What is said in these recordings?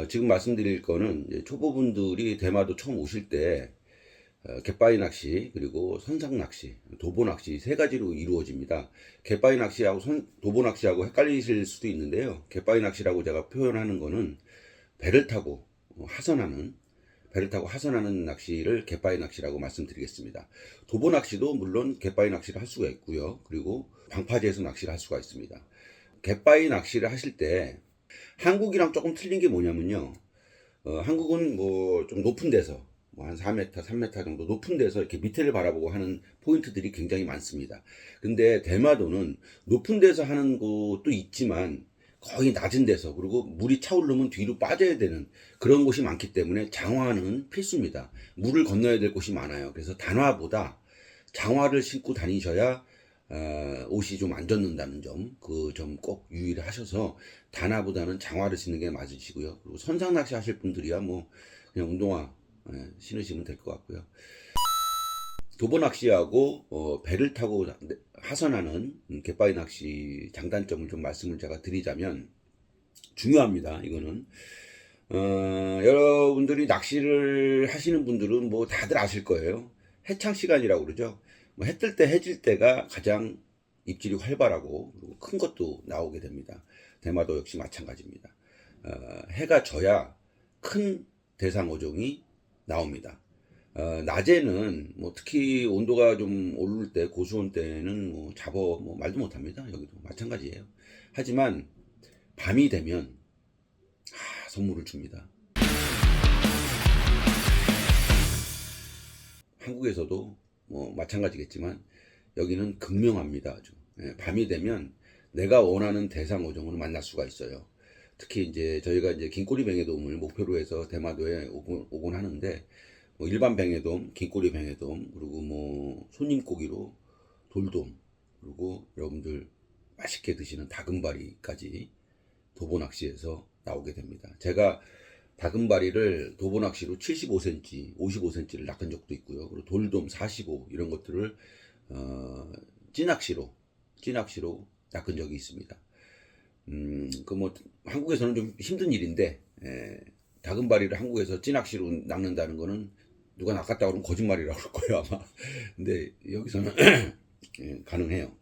지금 말씀드릴 거는 이제 초보분들이 대마도 처음 오실 때 갯바위 낚시 그리고 선상 낚시, 도보 낚시 세 가지로 이루어집니다. 갯바위 낚시하고 도보 낚시하고 헷갈리실 수도 있는데요. 갯바위 낚시라고 제가 표현하는 거는 배를 타고 하선하는 낚시를 갯바위 낚시라고 말씀드리겠습니다. 도보 낚시도 물론 갯바위 낚시를 할 수가 있고요. 그리고 방파제에서 낚시를 할 수가 있습니다. 갯바위 낚시를 하실 때 한국이랑 조금 틀린 게 뭐냐면요. 한국은 뭐 좀 높은 데서 뭐 한 4m, 3m 정도 높은 데서 이렇게 밑에를 바라보고 하는 포인트들이 굉장히 많습니다. 근데 대마도는 높은 데서 하는 곳도 있지만 거의 낮은 데서, 그리고 물이 차오르면 뒤로 빠져야 되는 그런 곳이 많기 때문에 장화는 필수입니다. 물을 건너야 될 곳이 많아요. 그래서 단화보다 장화를 신고 다니셔야 옷이 좀 안 젖는다는 점, 그 점 꼭 유의를 하셔서 단화보다는 장화를 신는 게 맞으시고요. 그리고 선상 낚시 하실 분들이야 뭐 그냥 운동화 신으시면 될 것 같고요. 도보 낚시하고 배를 타고 하선하는 갯바위 낚시 장단점을 좀 말씀을 제가 드리자면 중요합니다. 이거는 여러분들이 낚시를 하시는 분들은 뭐 다들 아실 거예요. 해창 시간이라고 그러죠. 뭐 해 뜰 때 해질 때가 가장 입질이 활발하고 그리고 큰 것도 나오게 됩니다. 대마도 역시 마찬가지입니다. 해가 져야 큰 대상어종이 나옵니다. 낮에는 뭐 특히 온도가 좀 오를 때, 고수온 때는 뭐 잡어 뭐 말도 못합니다. 여기도 마찬가지예요. 하지만 밤이 되면 선물을 줍니다. 한국에서도 뭐 마찬가지겠지만 여기는 극명합니다. 아주. 밤이 되면 내가 원하는 대상 어종을 만날 수가 있어요. 특히 이제 저희가 이제 긴꼬리 뱅에돔을 목표로 해서 대마도에 오곤 하는데, 뭐 일반 뱅에돔, 긴꼬리 뱅에돔, 그리고 뭐 손님고기로 돌돔, 그리고 여러분들 맛있게 드시는 다금바리까지 도보 낚시에서 나오게 됩니다. 제가 다금바리를 도보 낚시로 75cm, 55cm를 낚은 적도 있고요. 그리고 돌돔 45 이런 것들을 찌낚시로 낚은 적이 있습니다. 그 뭐 한국에서는 좀 힘든 일인데, 다금바리를 한국에서 찌낚시로 낚는다는 거는 누가 낚았다 그러면 거짓말이라고 그럴 거예요 아마. 근데 여기서는 가능해요.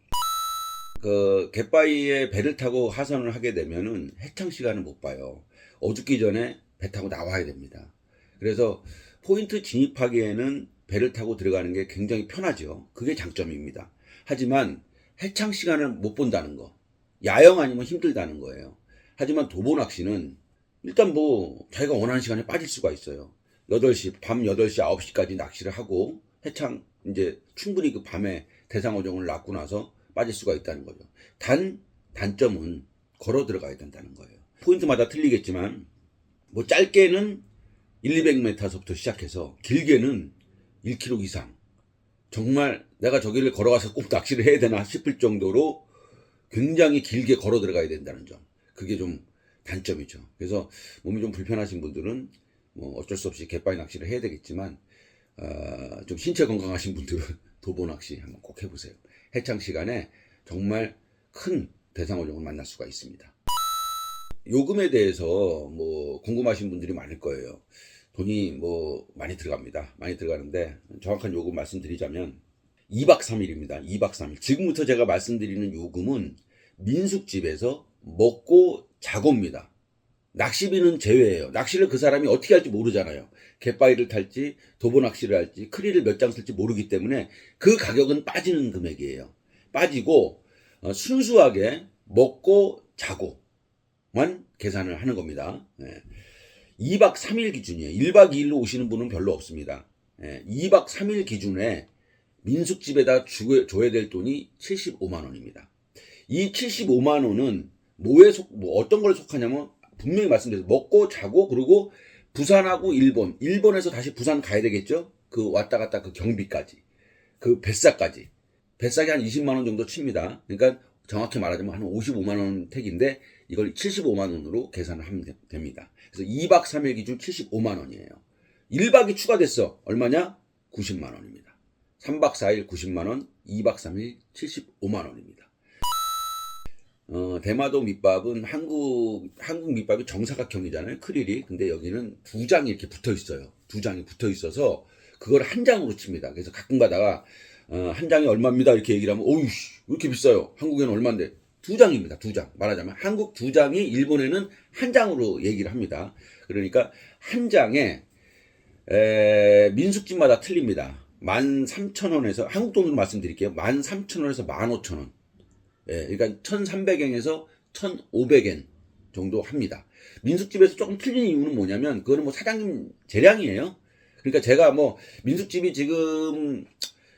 그 갯바위에 배를 타고 하선을 하게 되면은 해창 시간을 못 봐요. 어둡기 전에 배 타고 나와야 됩니다. 그래서 포인트 진입하기에는 배를 타고 들어가는 게 굉장히 편하죠. 그게 장점입니다. 하지만 해창 시간을 못 본다는 거, 야영 아니면 힘들다는 거예요. 하지만 도보 낚시는 일단 뭐 자기가 원하는 시간에 빠질 수가 있어요. 8시, 밤 8시, 9시까지 낚시를 하고 해창 이제 충분히 그 밤에 대상어종을 낚고 나서 빠질 수가 있다는 거죠. 단점은 걸어 들어가야 된다는 거예요. 포인트마다 틀리겠지만 뭐 짧게는 1, 200m서부터 시작해서 길게는 1km 이상, 정말 내가 저기를 걸어가서 꼭 낚시를 해야 되나 싶을 정도로 굉장히 길게 걸어 들어가야 된다는 점, 그게 좀 단점이죠. 그래서 몸이 좀 불편하신 분들은 뭐 어쩔 수 없이 갯바위 낚시를 해야 되겠지만, 좀 신체 건강하신 분들은 도보 낚시 한번 꼭 해보세요. 해창 시간에 정말 큰 대상어종을 만날 수가 있습니다. 요금에 대해서 뭐 궁금하신 분들이 많을 거예요. 돈이 뭐 많이 들어갑니다. 많이 들어가는데 정확한 요금 말씀드리자면 2박 3일입니다. 2박 3일. 지금부터 제가 말씀드리는 요금은 민숙집에서 먹고 자고입니다. 낚시비는 제외예요. 낚시를 그 사람이 어떻게 할지 모르잖아요. 갯바위를 탈지 도보 낚시를 할지 크리를 몇 장 쓸지 모르기 때문에 그 가격은 빠지는 금액이에요. 빠지고 순수하게 먹고 자고만 계산을 하는 겁니다. 2박 3일 기준이에요. 1박 2일로 오시는 분은 별로 없습니다. 2박 3일 기준에 민숙집에다 줘야 될 돈이 75만 원입니다. 이 75만 원은 뭐 어떤 걸 속하냐면, 분명히 말씀드려서 먹고 자고, 그리고 부산하고 일본에서 다시 부산 가야 되겠죠? 그 왔다 갔다 그 경비까지, 그 뱃사까지. 뱃삭이 한 20만 원 정도 칩니다. 그러니까 정확히 말하자면 한 55만 원 택인데 이걸 75만 원으로 계산을 하면 됩니다. 그래서 2박 3일 기준 75만 원이에요. 1박이 추가됐어. 얼마냐? 90만 원입니다. 3박 4일 90만 원, 2박 3일 75만 원입니다. 대마도 밑밥은 한국 밑밥이 정사각형이잖아요. 크릴이. 근데 여기는 두 장이 이렇게 붙어 있어요. 두 장이 붙어 있어서 그걸 한 장으로 칩니다. 그래서 가끔 가다가 한 장이 얼마입니다 이렇게 얘기를 하면 오이씨 왜 이렇게 비싸요? 한국에는 얼마인데? 두 장입니다. 두 장. 말하자면 한국 두 장이 일본에는 한 장으로 얘기를 합니다. 그러니까 한 장에 민숙집마다 틀립니다. 13,000원에서 한국 돈으로 말씀드릴게요. 13,000원에서 15,000원. 그러니까 1,300엔에서 1,500엔 정도 합니다. 민숙집에서 조금 틀린 이유는 뭐냐면 그거는 뭐 사장님 재량이에요. 그러니까 제가 뭐 민숙집이 지금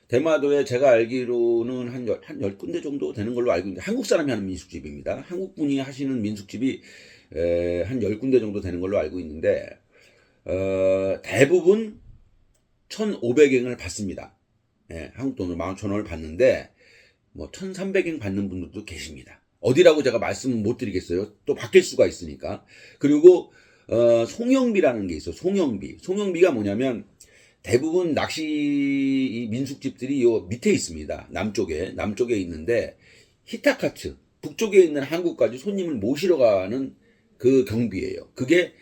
대마도에 제가 알기로는 한 10군데 정도 되는 걸로 알고 있는데 한국 사람이 하는 민숙집입니다. 한국 분이 하시는 민숙집이 한 10군데 정도 되는 걸로 알고 있는데 대부분 1,500엔을 받습니다. 한국 돈으로 11,000원을 받는데 뭐 1,300엔 받는 분들도 계십니다. 어디라고 제가 말씀은 못 드리겠어요. 또 바뀔 수가 있으니까. 그리고 송영비라는 게 있어요. 송영비가 뭐냐면 대부분 낚시 민숙집들이 요 밑에 있습니다. 남쪽에 있는데 히타카츠 북쪽에 있는 한국까지 손님을 모시러 가는 그 경비예요. 그게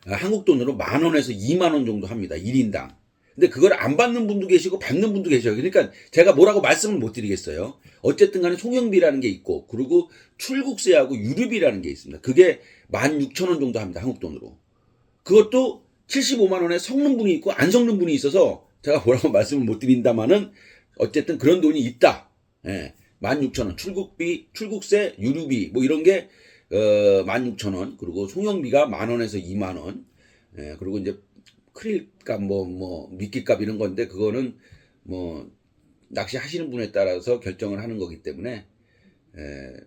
한국 돈으로 10,000원에서 20,000원 정도 합니다. 1인당. 근데 그걸 안 받는 분도 계시고 받는 분도 계셔요. 그러니까 제가 뭐라고 말씀을 못 드리겠어요. 어쨌든 간에 송영비라는 게 있고 그리고 출국세하고 유류비라는 게 있습니다. 그게 16,000원 정도 합니다. 한국 돈으로. 그것도 75만 원에 섞는 분이 있고 안 섞는 분이 있어서 제가 뭐라고 말씀을 못 드린다마는 어쨌든 그런 돈이 있다. 16,000원 출국비, 출국세, 유류비 뭐 이런 게 16,000원 그리고 송영비가 10,000원에서 20,000원. 그리고 이제 크릴값 뭐 미끼값 이런 건데 그거는 뭐 낚시 하시는 분에 따라서 결정을 하는 거기 때문에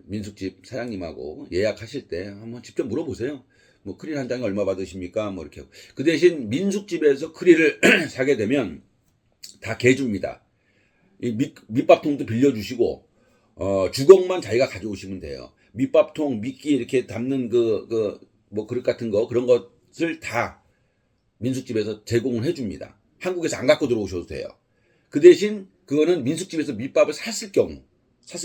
민숙집 사장님하고 예약하실 때 한번 직접 물어보세요. 뭐 크릴 한 장에 얼마 받으십니까? 뭐 이렇게. 그 대신 민숙집에서 크릴을 사게 되면 다 개줍니다. 이 밑밥통도 빌려주시고 주걱만 자기가 가져오시면 돼요. 밑밥통, 미끼 이렇게 담는 뭐 그릇 같은 거 그런 것을 다 민숙집에서 제공을 해줍니다. 한국에서 안 갖고 들어오셔도 돼요. 그 대신 그거는 민숙집에서 밑밥을 샀을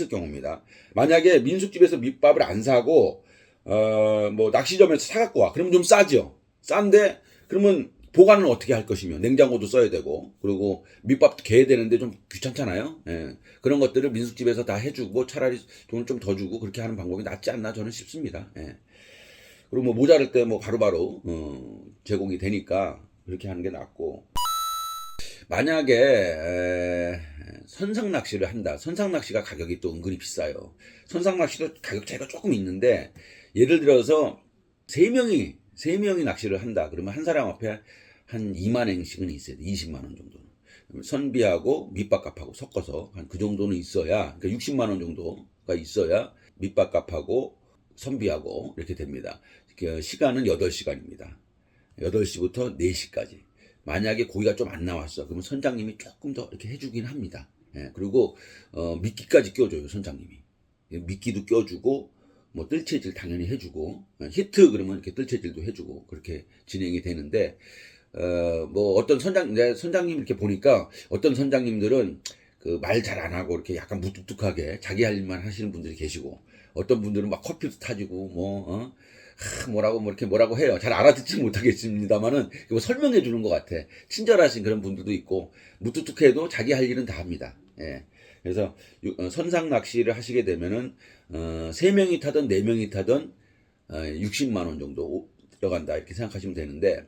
경우입니다. 만약에 민숙집에서 밑밥을 안 사고 뭐 낚시점에서 사갖고 와. 그러면 좀 싸죠. 싼데 그러면 보관은 어떻게 할 것이며 냉장고도 써야 되고 그리고 밑밥도 개야 되는데 좀 귀찮잖아요. 그런 것들을 민숙집에서 다 해주고 차라리 돈을 좀 더 주고 그렇게 하는 방법이 낫지 않나 저는 싶습니다. 그리고 뭐 모자랄 때 뭐 바로바로 제공이 되니까 그렇게 하는 게 낫고 만약에 선상 낚시를 한다. 선상 낚시가 가격이 또 은근히 비싸요. 선상 낚시도 가격 차이가 조금 있는데 예를 들어서 세 명이 낚시를 한다. 그러면 한 사람 앞에 한 20,000엔씩은 있어야 돼. 20만 원 정도는. 선비하고 밑밥값하고 섞어서 한 그 정도는 있어야 그러니까 60만 원 정도가 있어야 밑밥값하고 선비하고 이렇게 됩니다. 시간은 8시간입니다. 8시부터 4시까지. 만약에 고기가 좀 안 나왔어. 그러면 선장님이 조금 더 이렇게 해주긴 합니다. 그리고 미끼까지 껴줘요. 선장님이. 미끼도 껴주고 뭐 뜰채질 당연히 해주고 히트 그러면 이렇게 뜰채질도 해주고 그렇게 진행이 되는데 뭐 어떤 선장님 이렇게 보니까 어떤 선장님들은 그 말 잘 안 하고 이렇게 약간 무뚝뚝하게 자기 할 일만 하시는 분들이 계시고 어떤 분들은 막 커피도 타지고 뭐라고 해요. 잘 알아듣지 못하겠습니다만은 이거 설명해 주는 것 같아. 친절하신 그런 분들도 있고 무뚝뚝해도 자기 할 일은 다 합니다. 그래서 선상 낚시를 하시게 되면은 3명이 타든 4명이 타든 60만 원 정도 들어간다 이렇게 생각하시면 되는데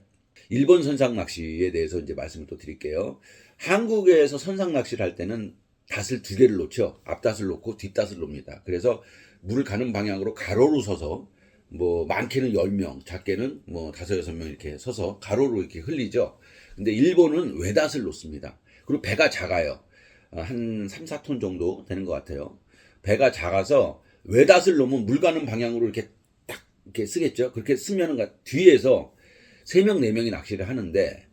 일본 선상 낚시에 대해서 이제 말씀을 또 드릴게요. 한국에서 선상 낚시를 할 때는 닷을 2개를 놓죠. 앞닷을 놓고 뒷닷을 놓습니다. 그래서 물 가는 방향으로 가로로 서서 뭐 많게는 10명, 작게는 뭐 5, 6명 이렇게 서서 가로로 이렇게 흘리죠. 근데 일본은 외닷을 놓습니다. 그리고 배가 작아요. 한 3, 4톤 정도 되는 것 같아요. 배가 작아서 외닷을 놓으면 물 가는 방향으로 이렇게 딱 이렇게 쓰겠죠. 그렇게 쓰면은 뒤에서 3명, 4명이 낚시를 하는데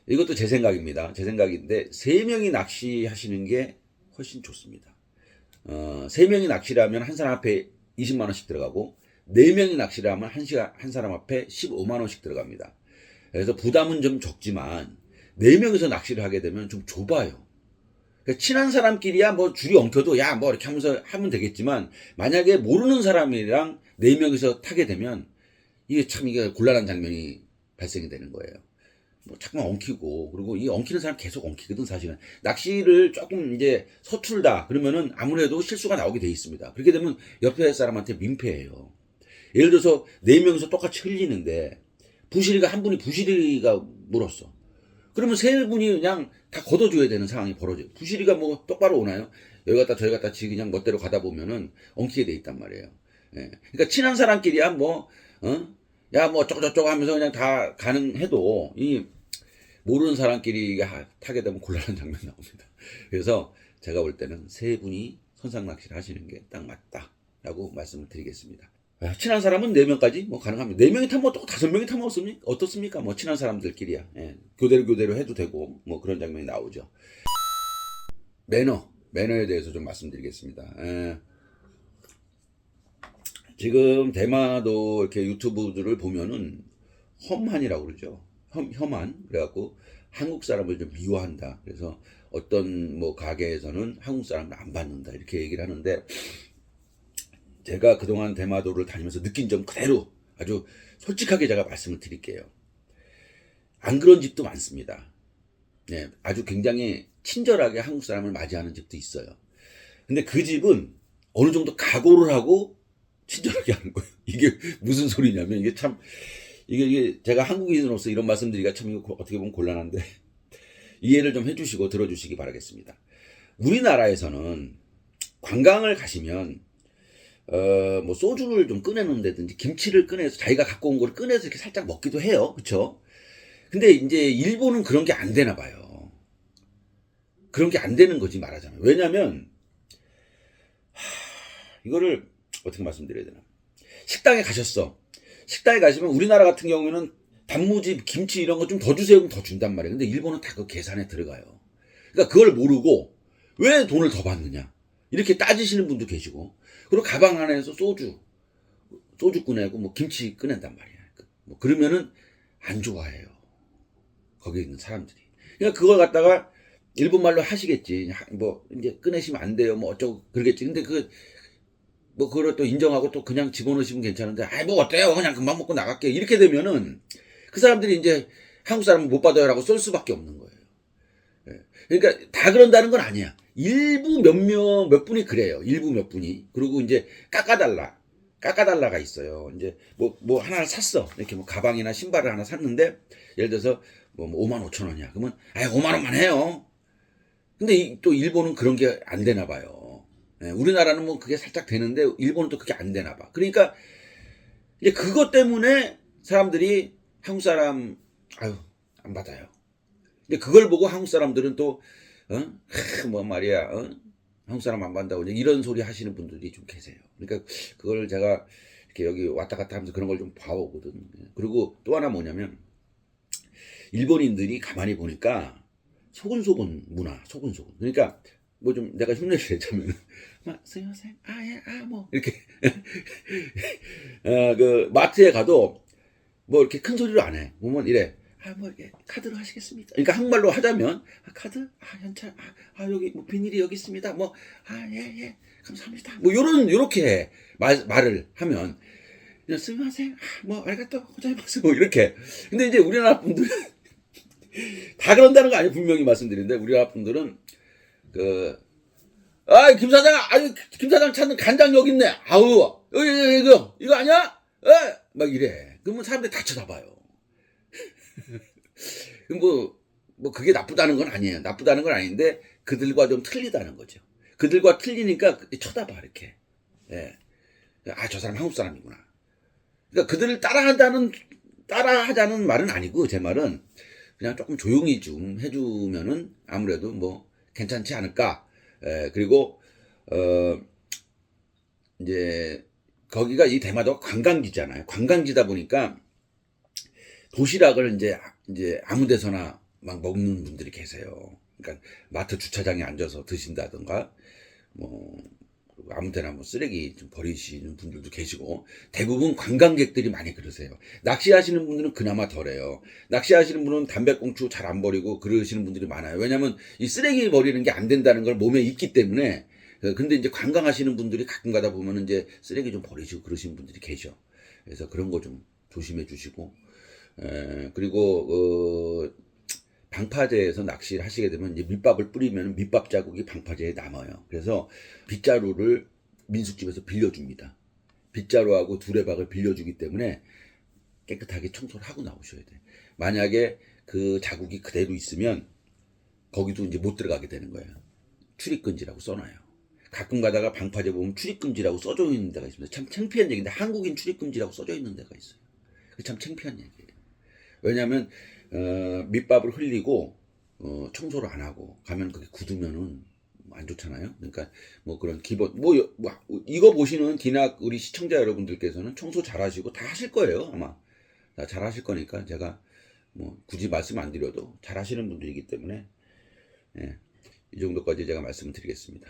이것도 제 생각입니다. 제 생각인데 3명이 낚시하시는 게 훨씬 좋습니다. 3명이 낚시를 하면 한 사람 앞에 20만 원씩 들어가고 4명이 낚시를 하면 한 사람 앞에 15만 원씩 들어갑니다. 그래서 부담은 좀 적지만 4명이서 낚시를 하게 되면 좀 좁아요. 그러니까 친한 사람끼리야 뭐 줄이 엉켜도 야 뭐 이렇게 하면서 하면 되겠지만 만약에 모르는 사람이랑 네 명이서 타게 되면 이게 참 이게 곤란한 장면이 발생이 되는 거예요. 뭐 자꾸만 엉키고 그리고 이 엉키는 사람 계속 엉키거든 사실은. 낚시를 조금 이제 서툴다 그러면은 아무래도 실수가 나오게 돼 있습니다. 그렇게 되면 옆에 사람한테 민폐예요. 예를 들어서 네 명이서 똑같이 흘리는데 부실이가 한 분이 부실이가 물었어. 그러면 세 분이 그냥 다 걷어줘야 되는 상황이 벌어져요. 부실이가 뭐 똑바로 오나요? 여기 갔다 저기 갔다 지 그냥 멋대로 가다 보면은 엉키게 돼 있단 말이에요. 예. 그러니까 친한 사람끼리야 뭐 야 뭐 어쩌고저쩌고 하면서 그냥 다 가능해도 이 모르는 사람끼리 타게 되면 곤란한 장면이 나옵니다. 그래서 제가 볼 때는 세 분이 선상 낚시를 하시는 게 딱 맞다라고 말씀을 드리겠습니다. 친한 사람은 4명까지 뭐 가능합니다. 4명이 타면 또 5명이 타면 어떻습니까? 뭐 친한 사람들끼리야. 예. 교대로 해도 되고 뭐 그런 장면이 나오죠. 매너에 대해서 좀 말씀드리겠습니다. 예. 지금 대마도 이렇게 유튜브들을 보면은 험한이라고 그러죠. 험한. 그래갖고 한국 사람을 좀 미워한다. 그래서 어떤 뭐 가게에서는 한국 사람을 안 받는다. 이렇게 얘기를 하는데 제가 그동안 대마도를 다니면서 느낀 점 그대로 아주 솔직하게 제가 말씀을 드릴게요. 안 그런 집도 많습니다. 네, 아주 굉장히 친절하게 한국 사람을 맞이하는 집도 있어요. 근데 그 집은 어느 정도 각오를 하고 친절하게 하는 거예요. 이게 무슨 소리냐면 이게 참 이게 제가 한국인으로서 이런 말씀드리기가 참 이거 어떻게 보면 곤란한데 이해를 좀 해주시고 들어주시기 바라겠습니다. 우리나라에서는 관광을 가시면 뭐 소주를 좀 꺼내놓는다든지 김치를 꺼내서 자기가 갖고 온 걸 꺼내서 이렇게 살짝 먹기도 해요. 그쵸? 근데 이제 일본은 그런 게 안 되나 봐요. 그런 게 안 되는 거지 말하자면. 왜냐면 이거를 어떻게 말씀드려야 되나. 식당에 가셨어. 식당에 가시면 우리나라 같은 경우에는 단무지, 김치 이런 거 좀 더 주세요. 그럼 더 준단 말이에요. 근데 일본은 다 그 계산에 들어가요. 그러니까 그걸 모르고 왜 돈을 더 받느냐. 이렇게 따지시는 분도 계시고. 그리고 가방 안에서 소주 꺼내고 뭐 김치 꺼낸단 말이야. 뭐 그러면은 안 좋아해요. 거기 있는 사람들이. 그러니까 그걸 갖다가 일본 말로 하시겠지. 뭐 이제 꺼내시면 안 돼요. 뭐 어쩌고 그러겠지. 근데 뭐 그걸 또 인정하고 또 그냥 집어넣으시면 괜찮은데 아이 뭐 어때요? 그냥 금방 먹고 나갈게. 이렇게 되면은 그 사람들이 이제 한국 사람은 못 받아요라고 쏠 수밖에 없는 거예요. 그러니까 다 그런다는 건 아니야. 일부 몇 분이 그래요. 일부 몇 분이. 그리고 이제 깎아달라가 있어요. 이제 뭐 하나를 샀어. 이렇게 뭐 가방이나 신발을 하나 샀는데 예를 들어서 뭐 5만 5천 원이야. 그러면 5만 원만 해요. 근데 또 일본은 그런 게 안 되나 봐요. 우리나라는 뭐 그게 살짝 되는데 일본은 또 그게 안 되나 봐. 그러니까 이제 그것 때문에 사람들이 한국 사람 안 받아요. 근데 그걸 보고 한국 사람들은 또 뭐 말이야 한국 사람 안 받는다고 이런 소리 하시는 분들이 좀 계세요. 그러니까 그걸 제가 이렇게 여기 왔다 갔다 하면서 그런 걸 좀 봐오거든. 그리고 또 하나 뭐냐면 일본인들이 가만히 보니까 소근소근 문화, 소근소근. 그러니까 뭐 좀 내가 흉내를 내자면 막 스미마셍 뭐 이렇게 그 마트에 가도 뭐 이렇게 큰 소리로 안 해. 보면 이래. 뭐 이렇게 카드로 하시겠습니다. 그러니까 한국말로 하자면 카드, 현찰, 여기 뭐 비닐이 여기 있습니다. 뭐 예, 감사합니다. 뭐 요렇게 해. 말을 하면 스미마셍 뭐 알겠다 고자이마스 뭐 이렇게. 근데 이제 우리나라 분들은 다 그런다는 거 아니에요. 분명히 말씀드리는데 우리나라 분들은 김 사장, 김 사장 찾는 간장 여기 있네. 이거 아니야? 막 이래. 그러면 사람들이 다 쳐다봐요. 뭐 그게 나쁘다는 건 아니에요. 나쁘다는 건 아닌데 그들과 좀 틀리다는 거죠. 그들과 틀리니까 쳐다봐 이렇게. 예. 저 사람 한국 사람이구나. 그러니까 그들을 따라하자는 말은 아니고 제 말은 그냥 조금 조용히 좀 해주면은 아무래도 뭐 괜찮지 않을까. 그리고 이제 거기가 이 대마도가 관광지잖아요. 관광지다 보니까 도시락을 이제 아무 데서나 막 먹는 분들이 계세요. 그러니까 마트 주차장에 앉아서 드신다든가 뭐 그리고 아무 데나 뭐 쓰레기 좀 버리시는 분들도 계시고, 대부분 관광객들이 많이 그러세요. 낚시하시는 분들은 그나마 덜해요. 낚시하시는 분은 담배꽁초 잘 안 버리고 그러시는 분들이 많아요. 왜냐면 이 쓰레기 버리는 게 안 된다는 걸 몸에 있기 때문에. 근데 이제 관광하시는 분들이 가끔 가다 보면 이제 쓰레기 좀 버리시고 그러시는 분들이 계셔. 그래서 그런 거 좀 조심해 주시고, 그리고 방파제에서 낚시를 하시게 되면 이제 밑밥을 뿌리면 밑밥 자국이 방파제에 남아요. 그래서 빗자루를 민숙집에서 빌려줍니다. 빗자루하고 두레박을 빌려주기 때문에 깨끗하게 청소를 하고 나오셔야 돼. 만약에 그 자국이 그대로 있으면 거기도 이제 못 들어가게 되는 거예요. 출입금지라고 써놔요. 가끔 가다가 방파제 보면 출입금지라고 써져 있는 데가 있습니다. 참 창피한 얘기인데 한국인 출입금지라고 써져 있는 데가 있어요. 참 창피한 얘기예요. 왜냐하면 밑밥을 흘리고 청소를 안 하고 가면 그게 굳으면은 안 좋잖아요. 그러니까 뭐 그런 기본 이거 보시는 기낙 우리 시청자 여러분들께서는 청소 잘하시고 다 하실 거예요. 아마 다 잘하실 거니까 제가 뭐 굳이 말씀 안 드려도 잘하시는 분들이기 때문에 이 정도까지 제가 말씀을 드리겠습니다.